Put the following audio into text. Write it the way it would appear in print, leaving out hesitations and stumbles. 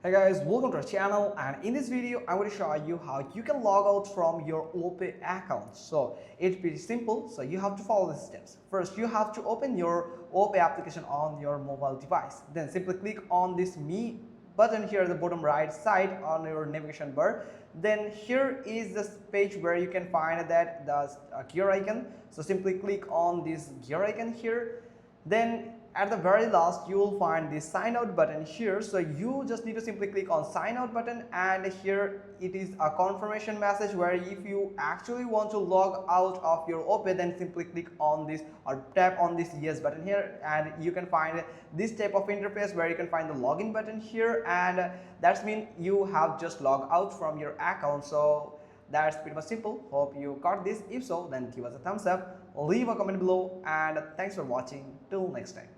Hey guys, welcome to our channel, and in this video I'm going to show you how you can log out from your Opay account. So it's pretty simple, so you have to follow the steps. First, you have to open your Opay application on your mobile device. Then simply click on this Me button here at the bottom right side on your navigation bar. Then here is this page where you can find that the gear icon. So simply click on this gear icon here. Then at the very last you will find the sign out button here, so you just need to simply click on sign out button, and here it is a confirmation message where if you actually want to log out of your Opay, then simply click on this or tap on this yes button here, and you can find this type of interface where you can find the login button here, and that's mean you have just logged out from your account. So that's pretty much simple. Hope you caught this. If so, then give us a thumbs up, leave a comment below, and thanks for watching. Till next time.